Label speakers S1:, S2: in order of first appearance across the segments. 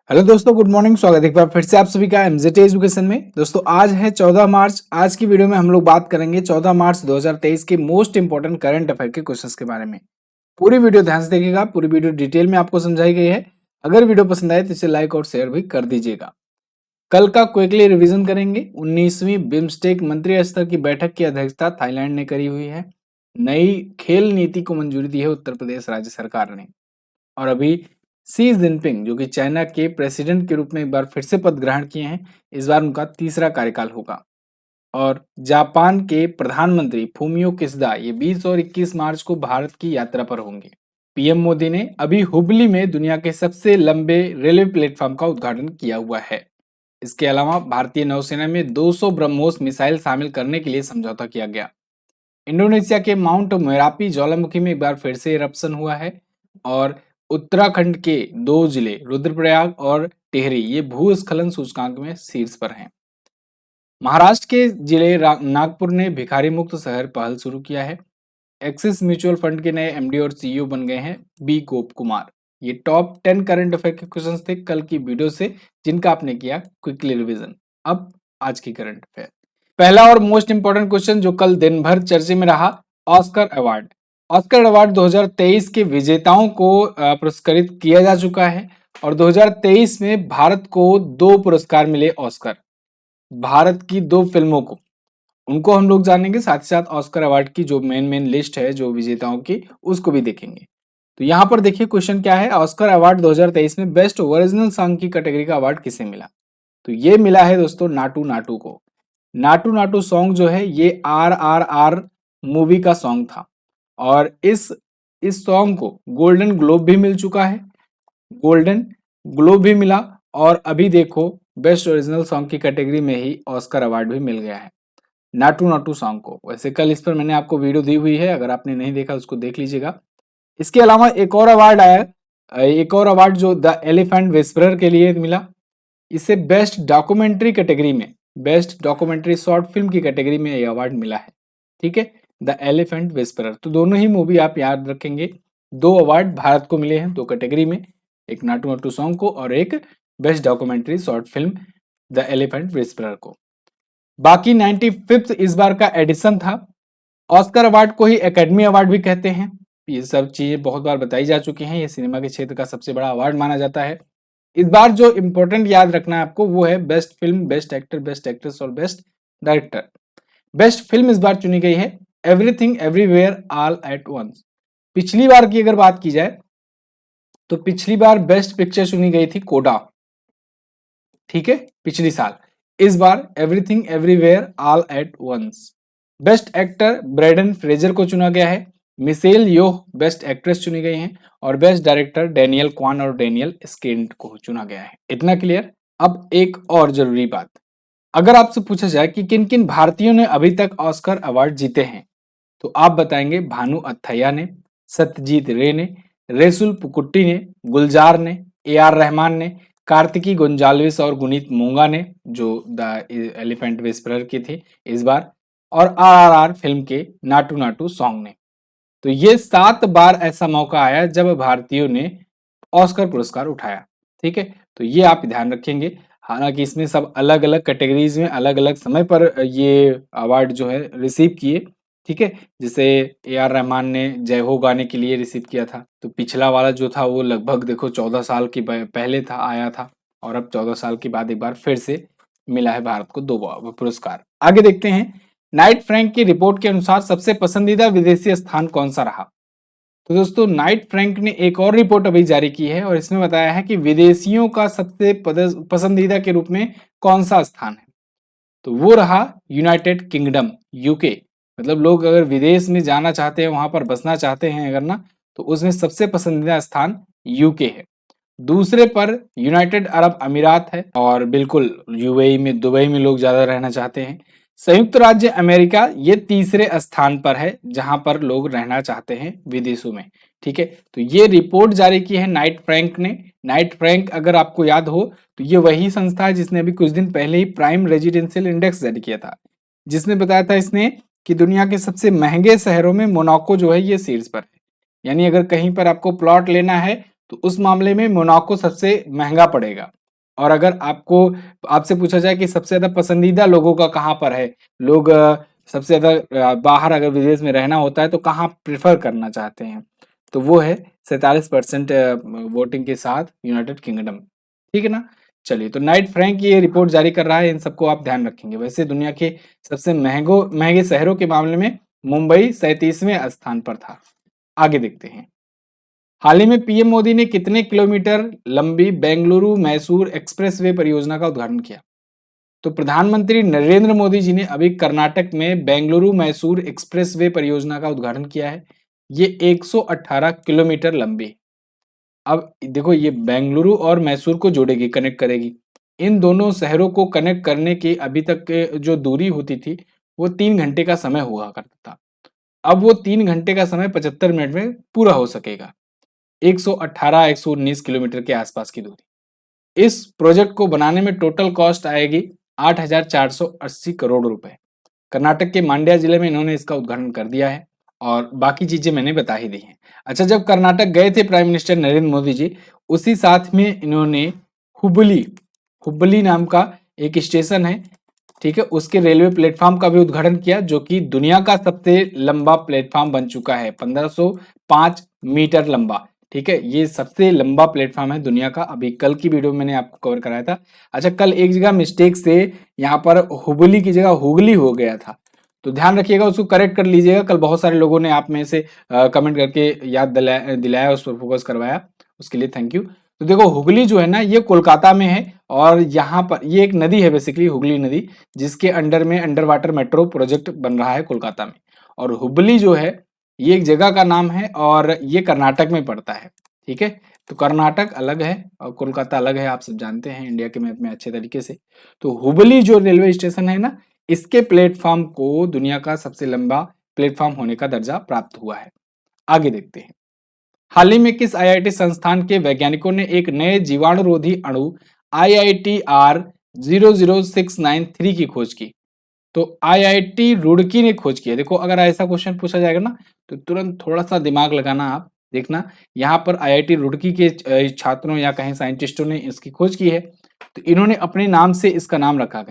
S1: Hello दोस्तों, good morning. स्वागत है एक बार फिर से आप सभी का एमजेटी एजुकेशन में। दोस्तों आज है 14 मार्च। आज की वीडियो में हम लोग बात करेंगे 14 मार्च 2023 के मोस्ट इंपोर्टेंट करंट अफेयर के क्वेश्चंस के बारे में। पूरी वीडियो ध्यान से देखिएगा, पूरी वीडियो डिटेल में आपको समझाई गई है। अगर वीडियो पसंद आए तो इसे लाइक और शेयर भी कर दीजिएगा। कल का क्विकली रिवीजन करेंगे। 19वीं बिम्स्टेक मंत्री स्तर की बैठक की अध्यक्षता थाईलैंड ने करी हुई है। नई खेल नीति को मंजूरी दी है उत्तर प्रदेश राज्य सरकार ने। और अभी शी जिनपिंग जो कि चाइना के प्रेसिडेंट के रूप में एक बार फिर से पद ग्रहण किए हैं। इस बार उनका तीसरा कार्यकाल होगा। और जापान के प्रधानमंत्री फूमियो किशिदा ये 20 और 21 मार्च को भारत की यात्रा पर होंगे। पीएम मोदी ने अभी हुबली में दुनिया के सबसे लंबे रेलवे प्लेटफॉर्म का उद्घाटन किया हुआ है। इसके अलावा भारतीय नौसेना में 200 ब्रह्मोस मिसाइल शामिल करने के लिए समझौता किया गया। इंडोनेशिया के माउंट मेरापी ज्वालामुखी में एक बार फिर से इरप्शन हुआ है। और उत्तराखंड के दो जिले रुद्रप्रयाग और टिहरी ये भूस्खलन सूचकांक में शीर्ष पर हैं। महाराष्ट्र के जिले नागपुर ने भिखारी मुक्त शहर पहल शुरू किया है। एक्सिस म्यूचुअल फंड के नए एमडी और सीईओ बन गए हैं बी गोप कुमार। ये टॉप 10 करंट अफेयर के क्वेश्चंस थे कल की वीडियो से, जिनका आपने किया क्विकली रिवीजन। अब आज की करंट अफेयर। पहला और मोस्ट इंपोर्टेंट क्वेश्चन जो कल दिन भर चर्चे में रहा, ऑस्कर अवार्ड। ऑस्कर अवार्ड 2023 के विजेताओं को पुरस्कृत किया जा चुका है। और 2023 में भारत को 2 पुरस्कार मिले ऑस्कर। भारत की 2 फिल्मों को, उनको हम लोग जानेंगे। साथ ही साथ ऑस्कर अवार्ड की जो मेन लिस्ट है जो विजेताओं की, उसको भी देखेंगे। तो यहाँ पर देखिए क्वेश्चन क्या है। ऑस्कर अवार्ड 2023 में बेस्ट ओरिजिनल सॉन्ग की कैटेगरी का अवार्ड किसे मिला? तो ये मिला है दोस्तों नाटू नाटू को। नाटू नाटू सॉन्ग जो है ये RRR मूवी का सॉन्ग था। और इस सॉन्ग को गोल्डन ग्लोब भी मिल चुका है। गोल्डन ग्लोब भी मिला। और अभी देखो बेस्ट ओरिजिनल सॉन्ग की कैटेगरी में ही ऑस्कर अवार्ड भी मिल गया है नाटू नाटू सॉन्ग को। वैसे कल इस पर मैंने आपको वीडियो दी हुई है, अगर आपने नहीं देखा उसको देख लीजिएगा। इसके अलावा एक और अवार्ड आया, एक और अवार्ड जो द एलिफेंट विस्परर के लिए मिला। इसे बेस्ट डॉक्यूमेंट्री कैटेगरी में, बेस्ट डॉक्यूमेंट्री शॉर्ट फिल्म की कैटेगरी में यह अवार्ड मिला है। ठीक है, द एलिफेंट विस्परर। तो दोनों ही मूवी आप याद रखेंगे। 2 अवार्ड भारत को मिले हैं 2 कैटेगरी में, एक नाटू नाटू सॉन्ग को और एक best documentary short film the elephant whisperer को। बाकी 95th इस बार का एडिशन था। ऑस्कर अवार्ड को ही एकेडमी अवार्ड भी कहते हैं। ये सब चीजें बहुत बार बताई जा चुकी हैं। ये सिनेमा के क्षेत्र का सबसे बड़ा अवार्ड माना जाता है। इस बार जो इंपॉर्टेंट याद रखना है आपको वो है best film, best actor, best actress और बेस्ट डायरेक्टर। बेस्ट फिल्म इस बार चुनी गई है everything everywhere all at once. पिछली बार की अगर बात की जाए तो पिछली बार बेस्ट पिक्चर चुनी गई थी कोडा। ठीक है, पिछली साल। इस बार everything everywhere all at once. Best actor Brendan Fraser को चुना गया है। मिशेल योह बेस्ट एक्ट्रेस चुनी गई हैं। और बेस्ट डायरेक्टर डेनियल क्वान और डेनियल स्केंट को चुना गया है। इतना क्लियर। अब एक और जरूरी बात, अगर आपसे पूछा जाए कि किन किन भारतीयों ने अभी तक ऑस्कर अवार्ड जीते हैं, तो आप बताएंगे भानु अथैया ने, सत्यजीत रे ने, रेसुल पुकुट्टी ने, गुलजार ने, AR रहमान ने, कार्तिकी गोंजाल्विस और गुनीत मोंगा ने जो द एलिफेंट विस्परर की थी इस बार, और RRR फिल्म के नाटू नाटू सॉन्ग ने। तो ये 7 बार ऐसा मौका आया जब भारतीयों ने ऑस्कर पुरस्कार उठाया। ठीक है, तो ये आप ध्यान रखेंगे। हालांकि इसमें सब अलग अलग कैटेगरीज में अलग अलग समय पर ये अवार्ड जो है रिसीव किए। ठीक है, जैसे AR रहमान ने जय हो गाने के लिए रिसीव किया था। तो पिछला वाला जो था वो लगभग देखो 14 साल की पहले था, आया था। और अब 14 साल के बाद एक बार फिर से मिला है भारत को 2 पुरस्कार। आगे देखते हैं। नाइट फ्रैंक की रिपोर्ट के अनुसार सबसे पसंदीदा विदेशी स्थान कौन सा रहा? तो दोस्तों नाइट फ्रैंक ने एक और रिपोर्ट अभी जारी की है और इसमें बताया है कि विदेशियों का सबसे पसंदीदा के रूप में कौन सा स्थान है। तो वो रहा यूनाइटेड किंगडम, यूके। मतलब लोग अगर विदेश में जाना चाहते हैं, वहां पर बसना चाहते हैं अगर ना, तो उसमें सबसे पसंदीदा स्थान यूके है। दूसरे पर यूनाइटेड अरब अमीरात है। और बिल्कुल यूएई में, दुबई में लोग ज्यादा रहना चाहते हैं। संयुक्त राज्य अमेरिका ये तीसरे स्थान पर है जहां पर लोग रहना चाहते हैं विदेशों में। ठीक है, तो ये रिपोर्ट जारी की है नाइट फ्रैंक ने। नाइट फ्रैंक अगर आपको याद हो तो ये वही संस्था है जिसने अभी कुछ दिन पहले ही प्राइम रेजिडेंशियल इंडेक्स जारी किया था, जिसमें बताया था इसने कि दुनिया के सबसे महंगे शहरों में मोनाको जो है ये शीर्ष पर है। यानी अगर कहीं पर आपको प्लॉट लेना है तो उस मामले में मोनाको सबसे महंगा पड़ेगा। और अगर आपको आपसे पूछा जाए कि सबसे ज्यादा पसंदीदा लोगों का कहाँ पर है, लोग सबसे ज्यादा बाहर अगर विदेश में रहना होता है तो कहाँ प्रेफर करना चाहते हैं, तो वो है 47% वोटिंग के साथ यूनाइटेड किंगडम। ठीक है ना। चलिए, तो नाइट फ्रैंक ये रिपोर्ट जारी कर रहा है, इन सबको आप ध्यान रखेंगे। वैसे दुनिया के सबसे महंगे शहरों के मामले में मुंबई 37वें स्थान पर था। आगे देखते हैं। हाल ही में पीएम मोदी ने कितने किलोमीटर लंबी बेंगलुरु मैसूर एक्सप्रेसवे परियोजना का उद्घाटन किया? तो प्रधानमंत्री नरेंद्र मोदी जी ने अभी कर्नाटक में बेंगलुरु मैसूर एक्सप्रेसवे परियोजना का उद्घाटन किया है। ये 118 किलोमीटर लंबी है। अब देखो, ये बेंगलुरु और मैसूर को जोड़ेगी, कनेक्ट करेगी। इन दोनों शहरों को कनेक्ट करने की अभी तक के जो दूरी होती थी वो 3 घंटे का समय हुआ करता था। अब वो 3 घंटे का समय 75 मिनट में पूरा हो सकेगा। 118-119 किलोमीटर के आसपास की दूरी। इस प्रोजेक्ट को बनाने में टोटल कॉस्ट आएगी 8,480 करोड़ रुपए। कर्नाटक के मांड्या जिले में इन्होंने इसका उद्घाटन कर दिया है और बाकी चीजें मैंने बता ही दी हैं। अच्छा, जब कर्नाटक गए थे प्राइम मिनिस्टर नरेंद्र मोदी जी, उसी साथ में इन्होंने हुबली हुबली नाम का एक स्टेशन है, ठीक है, उसके रेलवे प्लेटफॉर्म का भी उद्घाटन किया, जो कि दुनिया का सबसे लंबा प्लेटफॉर्म बन चुका है, 1505 मीटर लंबा। ठीक है, ये सबसे लंबा प्लेटफॉर्म है दुनिया का। अभी कल की वीडियो में मैंने आपको कवर कराया था। अच्छा, कल एक जगह मिस्टेक से यहाँ पर हुबली की जगह हुगली हो गया था, तो ध्यान रखिएगा, उसको करेक्ट कर लीजिएगा। कल बहुत सारे लोगों ने आप में से कमेंट करके याद दिलाया, उस पर फोकस करवाया, उसके लिए थैंक यू। तो देखो, हुगली जो है ना, ये कोलकाता में है और यहाँ पर ये एक नदी है बेसिकली, हुगली नदी, जिसके अंडर में अंडर वाटर मेट्रो प्रोजेक्ट बन रहा है कोलकाता में। और हुबली जो है ये एक जगह का नाम है और ये कर्नाटक में पड़ता है। ठीक है, तो कर्नाटक अलग है और कोलकाता अलग है, आप सब जानते हैं इंडिया के मैप में अच्छे तरीके से। तो हुबली जो रेलवे स्टेशन है ना, इसके प्लेटफॉर्म को दुनिया का सबसे लंबा प्लेटफॉर्म होने का दर्जा प्राप्त हुआ है। आगे देखते हैं। हाल ही में किस आईआईटी संस्थान के वैज्ञानिकों ने एक नए जीवाणुरोधी अणु IITR 00693 की खोज की? तो IIT रुड़की ने खोज की है। देखो, अगर ऐसा क्वेश्चन पूछा जाएगा ना, तो तुरंत थोड़ा सा दिमाग लगाना, आप देखना, यहाँ पर IIT रुड़की के छात्रों या कहीं साइंटिस्टों ने इसकी खोज की है, तो इन्होंने अपने नाम से इसका नाम रखा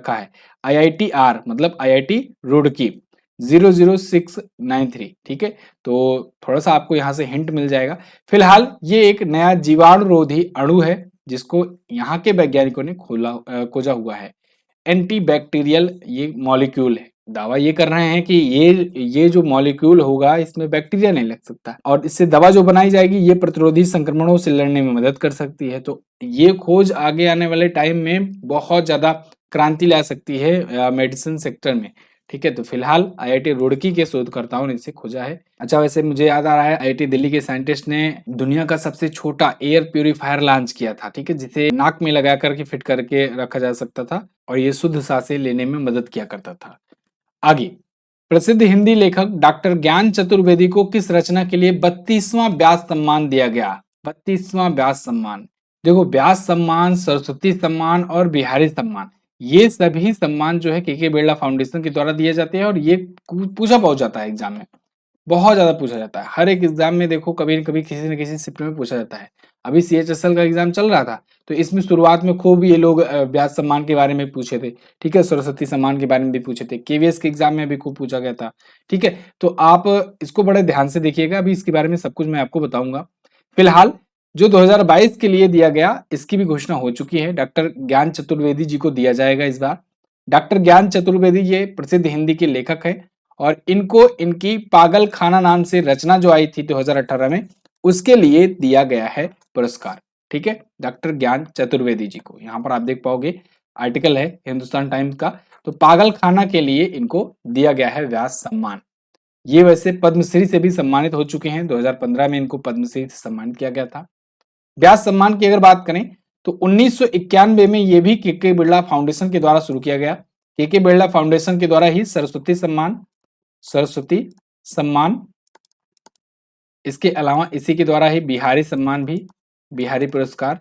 S1: है IITR, मतलब IIT रुड़की 00693। ठीक है, तो थोड़ा सा आपको यहाँ से हिंट मिल जाएगा। फिलहाल ये एक नया जीवाणुरोधी अणु है जिसको यहाँ के वैज्ञानिकों ने खोजा हुआ है। एंटीबैक्टीरियल ये मॉलिक्यूल है। दावा ये कर रहे हैं कि ये जो मॉलिक्यूल होगा इसमें बैक्टीरिया नहीं लग सकता और इससे दवा जो बनाई जाएगी ये प्रतिरोधी संक्रमणों से लड़ने में मदद कर सकती है। तो ये खोज आगे आने वाले टाइम में बहुत ज्यादा क्रांति ला सकती है मेडिसिन सेक्टर में। ठीक है, तो फिलहाल IIT रुड़की के शोधकर्ताओं ने इसे खोजा है। अच्छा, वैसे मुझे याद आ रहा है, IIT दिल्ली के साइंटिस्ट ने दुनिया का सबसे छोटा एयर प्यूरिफायर लॉन्च किया था। ठीक है, जिसे नाक में लगा करके फिट करके रखा जा सकता था और ये शुद्ध सांसें लेने में मदद किया करता था। आगे, प्रसिद्ध हिंदी लेखक डॉक्टर ज्ञान चतुर्वेदी को किस रचना के लिए 32वां व्यास सम्मान दिया गया? 32वां व्यास सम्मान। देखो, व्यास सम्मान, सरस्वती सम्मान और बिहारी सम्मान, ये सभी सम्मान जो है के बिरला फाउंडेशन के द्वारा दिए जाते हैं और ये पूछा पहुंच जाता है एग्जाम में, बहुत ज्यादा पूछा जाता है। हर एक एग्जाम में देखो, कभी न कभी किसी न किसी शिफ्ट में पूछा जाता है। अभी CHSL का एग्जाम चल रहा था, तो इसमें शुरुआत में खूब ये लोग व्यास सम्मान के बारे में पूछे थे। ठीक है, सरस्वती सम्मान के बारे में भी पूछे थे, KVS के एग्जाम में भी खूब पूछा गया था। ठीक है, तो आप इसको बड़े ध्यान से देखिएगा, अभी इसके बारे में सब कुछ मैं आपको बताऊंगा। फिलहाल जो 2022 के लिए दिया गया, इसकी भी घोषणा हो चुकी है। डॉक्टर ज्ञान चतुर्वेदी जी को दिया जाएगा इस बार। डॉक्टर ज्ञान चतुर्वेदी ये प्रसिद्ध हिंदी के लेखक है और इनको इनकी पागल खाना नाम से रचना जो आई थी 2018 में, उसके लिए दिया गया है पुरस्कार। ठीक है, डॉक्टर ज्ञान चतुर्वेदी जी को, यहाँ पर आप देख पाओगे, आर्टिकल है हिंदुस्तान टाइम्स का। तो पागल खाना के लिए इनको दिया गया है व्यास सम्मान। ये वैसे पद्मश्री से भी सम्मानित हो चुके हैं, 2015 में इनको पद्मश्री से सम्मानित किया गया था। व्यास सम्मान की अगर बात करें तो 1991 में ये भी के बिरला फाउंडेशन के द्वारा शुरू किया गया। के बिरला फाउंडेशन के द्वारा ही सरस्वती सम्मान, इसके अलावा इसी के द्वारा ही बिहारी सम्मान भी, बिहारी पुरस्कार,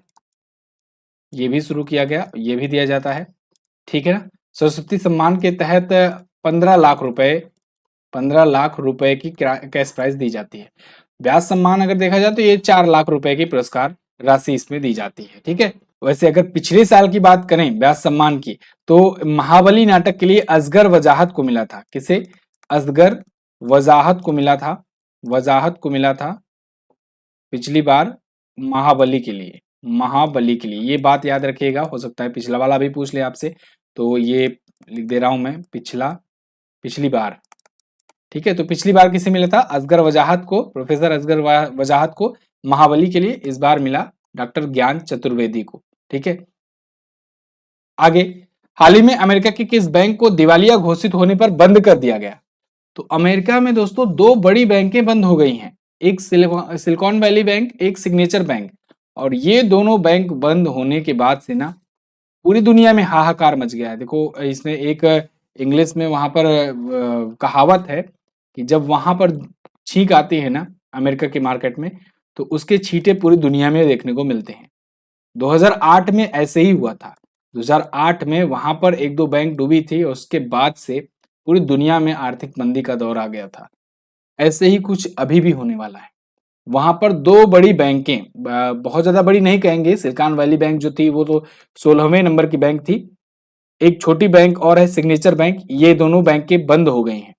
S1: ये भी शुरू किया गया, ये भी दिया जाता है। ठीक है ना। सरस्वती सम्मान के तहत 15 लाख रुपए की कैश प्राइज दी जाती है। ब्याज सम्मान अगर देखा जाए तो ये 4 लाख रुपए की पुरस्कार राशि इसमें दी जाती है। ठीक है, वैसे अगर पिछले साल की बात करें ब्याज सम्मान की, तो महाबली नाटक के लिए असगर वजाहत को मिला था। किसे? असगर वजाहत को मिला था, वजाहत को मिला था पिछली बार महाबली के लिए, महाबली के लिए। ये बात याद रखिएगा, हो सकता है पिछला वाला भी पूछ ले आपसे, तो ये लिख दे रहा हूं मैं, पिछली बार। ठीक है, तो पिछली बार किसे मिला था? असगर वजाहत को, प्रोफेसर असगर वजाहत को महाबली के लिए। इस बार मिला डॉक्टर ज्ञान चतुर्वेदी को। ठीक है, आगे, हाल ही में अमेरिका के किस बैंक को दिवालिया घोषित होने पर बंद कर दिया गया? तो अमेरिका में दोस्तों 2 बड़ी बैंकें बंद हो गई हैं, एक सिलिकॉन वैली बैंक, एक सिग्नेचर बैंक। और ये दोनों बैंक बंद होने के बाद से ना पूरी दुनिया में हाहाकार मच गया है। देखो, इसमें एक इंग्लिश में वहां पर कहावत है कि जब वहां पर छींक आती है ना अमेरिका के मार्केट में, तो उसके छींटे पूरी दुनिया में देखने को मिलते हैं। 2008 में ऐसे ही हुआ था। 2008 में वहां पर एक दो बैंक डूबी थी और उसके बाद से पूरी दुनिया में आर्थिक मंदी का दौर आ गया था। ऐसे ही कुछ अभी भी होने वाला है। वहां पर 2 बड़ी बैंकें, बहुत ज्यादा बड़ी नहीं कहेंगे, सिलिकॉन वैली बैंक जो थी वो तो 16वें नंबर की बैंक थी। एक छोटी बैंक और है सिग्नेचर बैंक, ये दोनों बैंकें बंद हो गई हैं।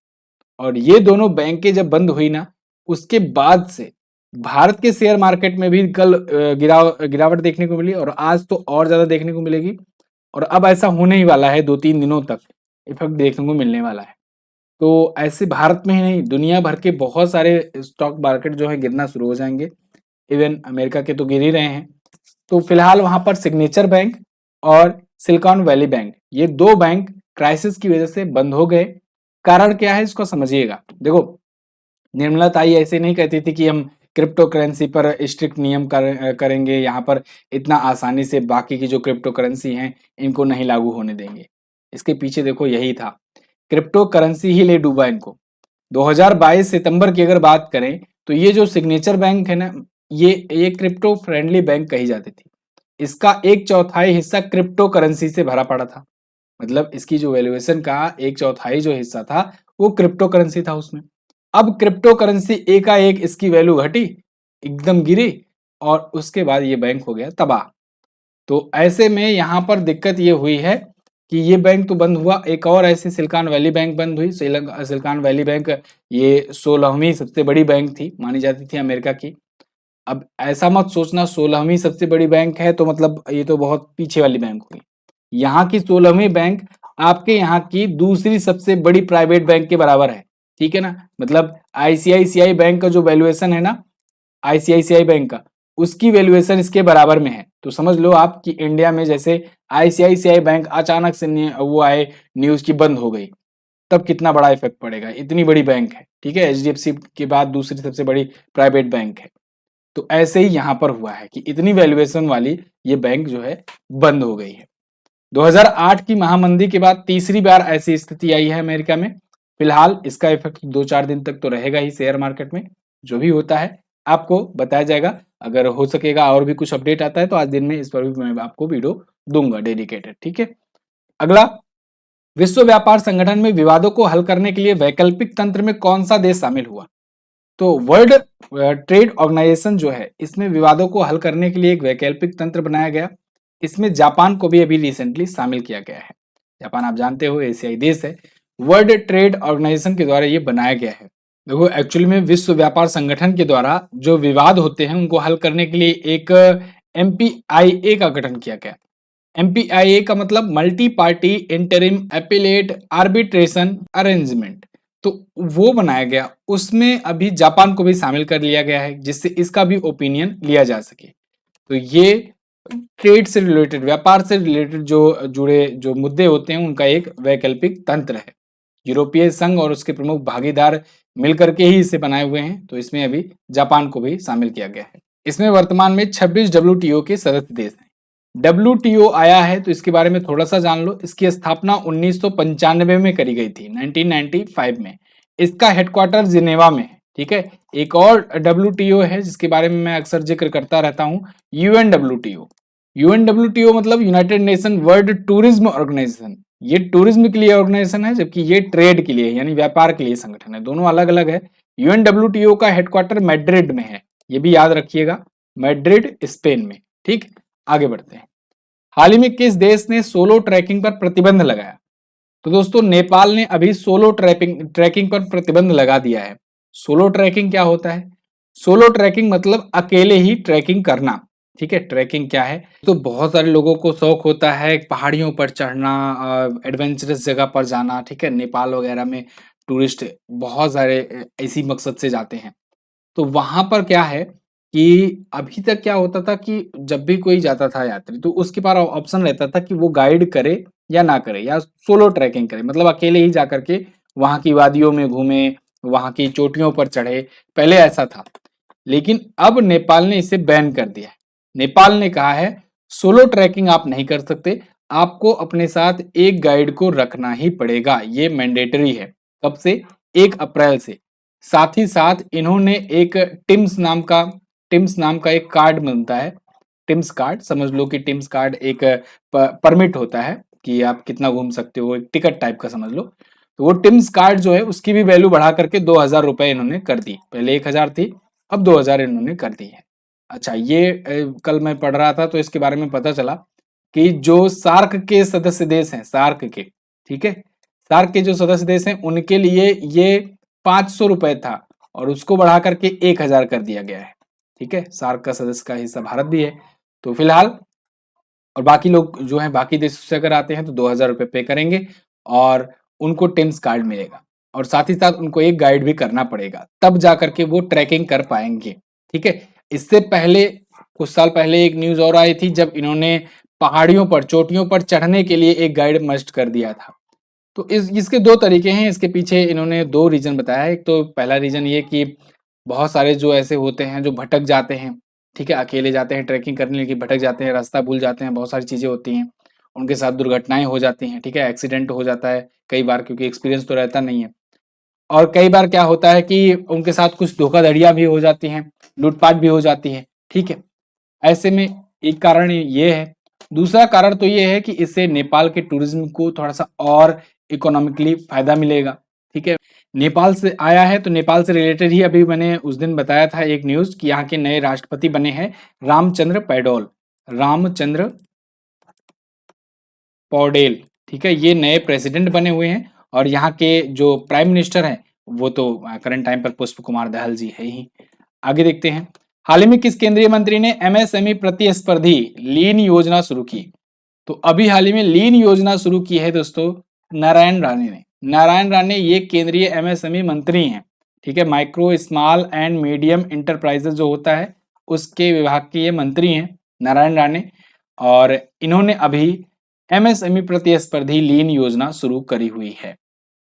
S1: और ये दोनों बैंकें जब बंद हुई ना, उसके बाद से भारत के शेयर मार्केट में भी कल गिरावट देखने को मिली, और आज तो और ज्यादा देखने को मिलेगी। और अब ऐसा होने ही वाला है, 2-3 दिनों तक इफेक्ट देखने को मिलने वाला है। तो ऐसे भारत में ही नहीं, दुनिया भर के बहुत सारे स्टॉक मार्केट जो है गिरना शुरू हो जाएंगे। इवन अमेरिका के तो गिर ही रहे हैं। तो फिलहाल वहां पर सिग्नेचर बैंक और सिलिकॉन वैली बैंक, ये 2 बैंक क्राइसिस की वजह से बंद हो गए। कारण क्या है इसको समझिएगा। देखो, निर्मला ताई ऐसे नहीं कहती थी कि हम क्रिप्टो करेंसी पर स्ट्रिक्ट नियम करेंगे, यहाँ पर इतना आसानी से बाकी की जो क्रिप्टो करेंसी हैं इनको नहीं लागू होने देंगे। इसके पीछे देखो यही था, क्रिप्टो करेंसी ही ले डूबा इनको। 2022 सितंबर की अगर बात करें तो ये जो सिग्नेचर बैंक है ना, ये क्रिप्टो फ्रेंडली बैंक कही जाती थी। इसका 1/4 हिस्सा क्रिप्टो करेंसी से भरा पड़ा था। मतलब इसकी जो वैल्यूएशन का 1/4 जो हिस्सा था वो क्रिप्टो करेंसी था उसमें। अब क्रिप्टो करेंसी एकाएक इसकी वैल्यू घटी, एकदम गिरी, और उसके बाद ये बैंक हो गया तबाह। तो ऐसे में यहाँ पर दिक्कत ये हुई है कि ये बैंक तो बंद हुआ, एक और ऐसी सिलिकॉन वैली बैंक बंद हुई। सिलिकॉन वैली बैंक ये 16वीं सबसे बड़ी बैंक थी, मानी जाती थी अमेरिका की। अब ऐसा मत सोचना 16वीं सबसे बड़ी बैंक है तो मतलब ये तो बहुत पीछे वाली बैंक हुई। यहाँ की 16वीं बैंक आपके यहाँ की दूसरी सबसे बड़ी प्राइवेट बैंक के बराबर है। ठीक है ना, मतलब आईसीआईसीआई बैंक का जो वैल्यूएशन है ना, आईसीआईसीआई बैंक का, उसकी वैल्यूएशन इसके बराबर में है। तो समझ लो आप कि इंडिया में जैसे आईसीआईसीआई बैंक अचानक से वो आए न्यूज की बंद हो गई, तब कितना बड़ा इफेक्ट पड़ेगा। इतनी बड़ी बैंक है, ठीक है, एचडीएफसी के बाद दूसरी सबसे बड़ी प्राइवेट बैंक है। तो ऐसे ही यहाँ पर हुआ है कि इतनी वैल्यूएशन वाली ये बैंक जो है बंद हो गई है। 2008 की महामंदी के बाद तीसरी बार ऐसी स्थिति आई है अमेरिका में। फिलहाल इसका इफेक्ट 2-4 दिन तक तो रहेगा ही शेयर मार्केट में। जो भी होता है आपको बताया जाएगा। अगर हो सकेगा और भी कुछ अपडेट आता है तो आज दिन में इस पर भी मैं आपको वीडियो दूंगा डेडिकेटेड। ठीक है, अगला, विश्व व्यापार संगठन में विवादों को हल करने के लिए वैकल्पिक तंत्र में कौन सा देश शामिल हुआ? तो वर्ल्ड ट्रेड ऑर्गेनाइजेशन जो है, इसमें विवादों को हल करने के लिए एक वैकल्पिक तंत्र बनाया गया। इसमें जापान को भी अभी रिसेंटली शामिल किया गया है। जापान आप जानते हो एशियाई देश है। वर्ल्ड ट्रेड ऑर्गेनाइजेशन के द्वारा ये बनाया गया है। देखो, एक्चुअली में विश्व व्यापार संगठन के द्वारा जो विवाद होते हैं उनको हल करने के लिए एक एमपीआईए का गठन किया गया। एमपीआईए का मतलब multi party interim appellate arbitration arrangement. तो वो बनाया गया, उसमें अभी जापान को भी शामिल कर लिया गया है जिससे इसका भी ओपिनियन लिया जा सके। तो ये ट्रेड से रिलेटेड, व्यापार से रिलेटेड जो जुड़े जो मुद्दे होते हैं उनका एक वैकल्पिक तंत्र है। यूरोपीय संघ और उसके प्रमुख भागीदार मिलकर के ही इसे बनाए हुए हैं। तो इसमें अभी जापान को भी शामिल किया गया है। इसमें वर्तमान में 26 डब्ल्यूटीओ के सदस्य देश हैं। डब्ल्यूटीओ आया है तो इसके बारे में थोड़ा सा जान लो। इसकी स्थापना 1995 में करी गई थी, 1995 में। इसका हेडक्वार्टर जिनेवा में है। ठीक है, एक और डब्ल्यूटीओ है जिसके बारे में मैं अक्सर जिक्र करता रहता हूं, यूएनडब्ल्यूटीओ। यूएनडब्ल्यूटीओ मतलब United Nation World Tourism Organisation. ये टूरिज्म के लिए ऑर्गेनाइजेशन है, जबकि ये ट्रेड के लिए यानी व्यापार के लिए संगठन है। दोनों अलग अलग है। यूएनडब्ल्यूटीओ का हेडक्वार्टर मैड्रिड में है, ये भी याद रखिएगा, मैड्रिड स्पेन में। ठीक, आगे बढ़ते हैं। हाल ही में किस देश ने सोलो ट्रैकिंग पर प्रतिबंध लगाया? तो दोस्तों नेपाल ने अभी सोलो ट्रैकिंग पर प्रतिबंध लगा दिया है। सोलो ट्रैकिंग क्या होता है? सोलो ट्रैकिंग मतलब अकेले ही ट्रैकिंग करना। ठीक है, ट्रैकिंग क्या है? तो बहुत सारे लोगों को शौक होता है पहाड़ियों पर चढ़ना, एडवेंचरस जगह पर जाना। ठीक है, नेपाल वगैरह में टूरिस्ट बहुत सारे इसी मकसद से जाते हैं। तो वहां पर क्या है कि अभी तक क्या होता था कि जब भी कोई जाता था यात्री तो उसके पास ऑप्शन रहता था कि वो गाइड करे या ना करे, या सोलो ट्रैकिंग करे, मतलब अकेले ही जा करके वहां की वादियों में घूमे, वहां की चोटियों पर चढ़े। पहले ऐसा था, लेकिन अब नेपाल ने इसे बैन कर दिया है। नेपाल ने कहा है सोलो ट्रैकिंग आप नहीं कर सकते, आपको अपने साथ एक गाइड को रखना ही पड़ेगा, ये मैंडेटरी है। कब से? 1 अप्रैल से। साथ ही साथ इन्होंने एक टिम्स नाम का एक कार्ड बनता है, टिम्स कार्ड, समझ लो कि टिम्स कार्ड एक परमिट होता है कि आप कितना घूम सकते हो, एक टिकट टाइप का समझ लो। तो वो टिम्स कार्ड जो है उसकी भी वैल्यू बढ़ा करके 2,000 रुपए इन्होंने कर दी, पहले 1,000 थी, अब 2,000 इन्होंने कर दी है। अच्छा, ये कल मैं पढ़ रहा था तो इसके बारे में पता चला कि जो सार्क के सदस्य देश हैं, सार्क के, ठीक है, सार्क के जो सदस्य देश हैं उनके लिए ये 500 रुपए था और उसको बढ़ा करके 1,000 कर दिया गया है। ठीक है, सार्क का सदस्य का हिस्सा भारत भी है। तो फिलहाल, और बाकी लोग जो है बाकी देशों से अगर आते हैं तो 2,000 रुपए पे करेंगे और उनको टिम्स कार्ड मिलेगा, और साथ ही साथ उनको एक गाइड भी करना पड़ेगा, तब जा करके वो ट्रैकिंग कर पाएंगे। ठीक है, इससे पहले कुछ साल पहले एक न्यूज और आई थी जब इन्होंने पहाड़ियों पर, चोटियों पर चढ़ने के लिए एक गाइड मस्ट कर दिया था। तो इसके दो तरीके हैं, इसके पीछे इन्होंने दो रीजन बताया है। एक तो पहला रीजन ये कि बहुत सारे जो ऐसे होते हैं जो भटक जाते हैं, ठीक है, अकेले जाते हैं ट्रैकिंग करने, लेकिन भटक जाते हैं, रास्ता भूल जाते हैं, बहुत सारी चीजें होती हैं, उनके साथ दुर्घटनाएं हो जाती हैं। ठीक है, एक्सीडेंट हो जाता है कई बार, क्योंकि एक्सपीरियंस तो रहता नहीं है। और कई बार क्या होता है कि उनके साथ कुछ धोखाधड़ियां भी हो जाती हैं, लूटपाट भी हो जाती है। ठीक है, ऐसे में एक कारण ये है। दूसरा कारण तो ये है कि इससे नेपाल के टूरिज्म को थोड़ा सा और इकोनॉमिकली फायदा मिलेगा। ठीक है, नेपाल से आया है तो नेपाल से रिलेटेड ही अभी मैंने उस दिन बताया था एक न्यूज कि यहाँ के नए राष्ट्रपति बने हैं रामचंद्र पैडोल, रामचंद्र पौडेल। ठीक है, ये नए प्रेसिडेंट बने हुए हैं, और यहाँ के जो प्राइम मिनिस्टर हैं वो तो करंट टाइम पर पुष्प कुमार दहल जी है ही। आगे देखते हैं। हाल ही में किस केंद्रीय मंत्री ने एमएसएमई प्रतिस्पर्धी लीन योजना शुरू की? तो अभी हाल ही में लीन योजना शुरू की है दोस्तों नारायण राणे ने। नारायण राणे ये केंद्रीय एमएसएमई मंत्री हैं। ठीक है, micro small and medium enterprises जो होता है उसके विभाग के ये मंत्री हैं नारायण राणे, और इन्होंने अभी एमएसएमई प्रतिस्पर्धी लीन योजना शुरू करी हुई है।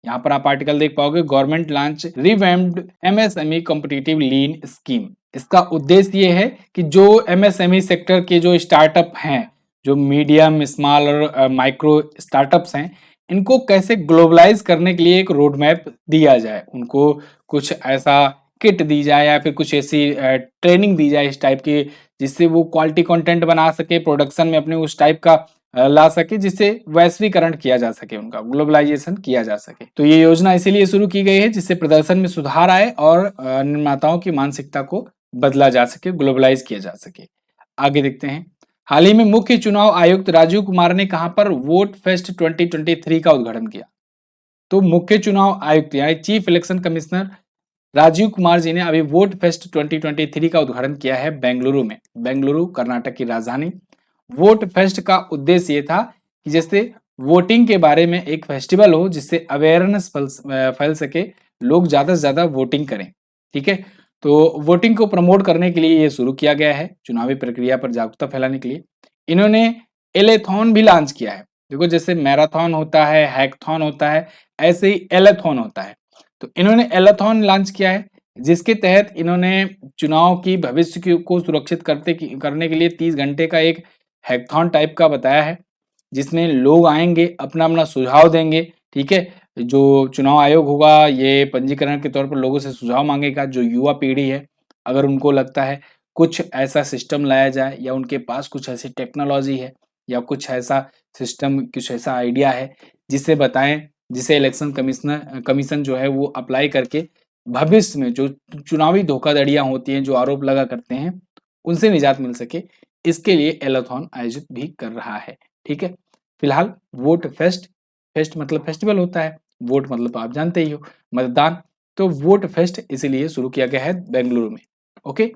S1: यहाँ पर आप आर्टिकल देख पाओगे, government launch revamped MSME competitive lean scheme. इसका उद्देश्य ये है कि जो एमएसएमई सेक्टर के जो स्टार्टअप हैं, जो मीडियम स्मॉल और माइक्रो स्टार्टअप्स हैं, इनको कैसे ग्लोबलाइज करने के लिए एक रोड मैप दिया जाए, उनको कुछ ऐसा किट दी जाए या फिर कुछ ऐसी ट्रेनिंग दी जाए इस टाइप की, जिससे वो क्वालिटी कंटेंट बना सके, प्रोडक्शन में अपने उस टाइप का ला सके, जिससे वैश्वीकरण किया जा सके, उनका ग्लोबलाइजेशन किया जा सके। तो ये योजना इसीलिए शुरू की गई है जिससे प्रदर्शन में सुधार आए और निर्माताओं की मानसिकता को बदला जा सके, ग्लोबलाइज किया जा सके। आगे देखते हैं। हाल ही में मुख्य चुनाव आयुक्त राजीव कुमार ने कहां पर वोट फेस्ट 2023 का उद्घाटन किया? तो मुख्य चुनाव आयुक्त यानी chief election commissioner Rajiv Kumar ji ने अभी वोट फेस्ट 2023 का उद्घाटन किया है बेंगलुरु में, बेंगलुरु कर्नाटक की राजधानी। वोट फेस्ट का उद्देश्य ये था कि जैसे वोटिंग के बारे में एक फेस्टिवल हो जिससे अवेयरनेस फैल सके, लोग ज्यादा से ज्यादा वोटिंग करें। ठीक है, तो वोटिंग को प्रमोट करने के लिए ये शुरू किया गया है, चुनावी प्रक्रिया पर जागरूकता फैलाने के लिए। इन्होंने एलेथॉन भी लॉन्च किया है। देखो, जैसे मैराथन होता है, हैकथॉन होता है, ऐसे ही एलेथॉन होता है। तो इन्होंने एलेथॉन लॉन्च किया है, जिसके तहत इन्होंने चुनाव की भविष्य को सुरक्षित करने के लिए 30 घंटे का एक हैकथॉन टाइप का बताया है, जिसमें लोग आएंगे, अपना अपना सुझाव देंगे। ठीक है, जो चुनाव आयोग होगा ये पंजीकरण के तौर पर लोगों से सुझाव मांगेगा। जो युवा पीढ़ी है, अगर उनको लगता है कुछ ऐसा सिस्टम लाया जाए, या उनके पास कुछ ऐसी टेक्नोलॉजी है, या कुछ ऐसा सिस्टम, कुछ ऐसा आइडिया है, जिसे बताएं, जिसे इलेक्शन कमीशन जो है वो अप्लाई करके भविष्य में जो चुनावी धोखाधड़ियां होती हैं, जो आरोप लगा करते हैं, उनसे निजात मिल सके, इसके लिए एलाथॉन आयोजित भी कर रहा है। ठीक है, फिलहाल वोट फेस्ट, फेस्ट मतलब फेस्टिवल होता है, वोट मतलब आप जानते ही हो मतदान, तो वोट फेस्ट इसीलिए शुरू किया गया है बेंगलुरु में। ओके,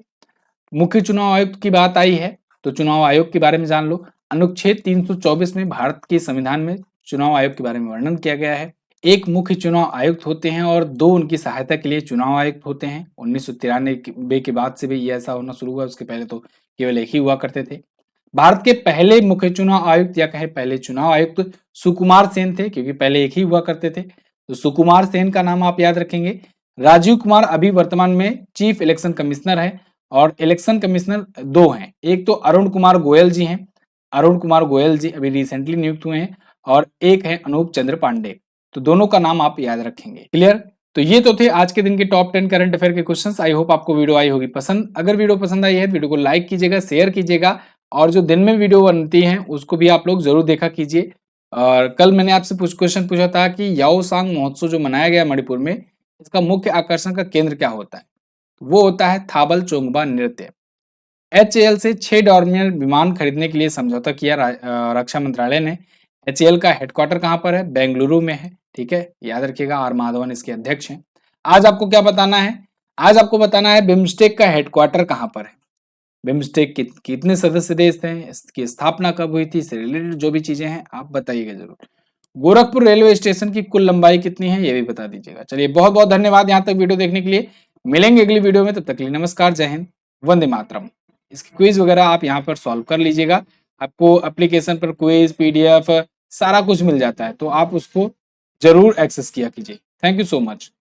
S1: मुख्य चुनाव आयुक्त की बात आई है तो चुनाव आयोग के बारे में जान लो। अनुच्छेद 324 में भारत के संविधान में चुनाव आयोग के बारे में वर्णन किया गया है। एक मुख्य चुनाव आयुक्त होते हैं और दो उनकी सहायता के लिए चुनाव आयुक्त होते हैं। 1993 के बाद से भी ये ऐसा होना शुरू हुआ, उसके पहले तो केवल एक ही हुआ करते थे। भारत के पहले मुख्य चुनाव आयुक्त या कहे पहले चुनाव आयुक्त सुकुमार सेन थे, क्योंकि पहले एक ही हुआ करते थे, तो सुकुमार सेन का नाम आप याद रखेंगे। राजीव कुमार अभी वर्तमान में चीफ इलेक्शन कमिश्नर है और इलेक्शन कमिश्नर दो हैं, एक तो अरुण कुमार गोयल जी हैं, अरुण कुमार गोयल जी अभी रिसेंटली नियुक्त हुए हैं, और एक है अनूप चंद्र पांडे, तो दोनों का नाम आप याद रखेंगे। क्लियर? तो ये तो थे आज के दिन के टॉप 10 करंट अफेयर के क्वेश्चंस। आई होप आपको वीडियो आई होगी पसंद। अगर वीडियो पसंद आई है तो वीडियो को लाइक कीजिएगा, शेयर कीजिएगा, और जो दिन में वीडियो बनती है उसको भी आप लोग जरूर देखा कीजिए। और कल मैंने आपसे क्वेश्चन पूछा था कि याओसांग महोत्सव जो मनाया गया मणिपुर में, इसका मुख्य आकर्षण का केंद्र क्या होता है? वो होता है थाबल चोंगबा नृत्य। एचएएल से 6 डॉर्नियर विमान खरीदने के लिए समझौता किया रक्षा मंत्रालय ने। एचएएल का हेडक्वार्टर कहाँ पर है? बेंगलुरु में है। ठीक है, याद रखिएगा, आर माधवन इसके अध्यक्ष हैं। आज आपको क्या बताना है? आज आपको बताना है बिम्स्टेक का हेडक्वार्टर कहाँ पर है, बिम्स्टेक कितने सदस्य देश हैं, इसकी स्थापना कब हुई थी, इससे रिलेटेड जो भी चीजें हैं आप बताइएगा जरूर। गोरखपुर रेलवे स्टेशन की कुल लंबाई कितनी है ये भी बता दीजिएगा। चलिए, बहुत बहुत धन्यवाद यहाँ तक वीडियो देखने के लिए। मिलेंगे अगली वीडियो में, तब तक के लिए नमस्कार, जय हिंद, वंदे मातरम। इसकी क्विज वगैरह आप यहाँ पर सॉल्व कर लीजिएगा। आपको एप्लीकेशन पर क्विज, पीडीएफ सारा कुछ मिल जाता है, तो आप उसको जरूर एक्सेस किया कीजिए। Thank you so much.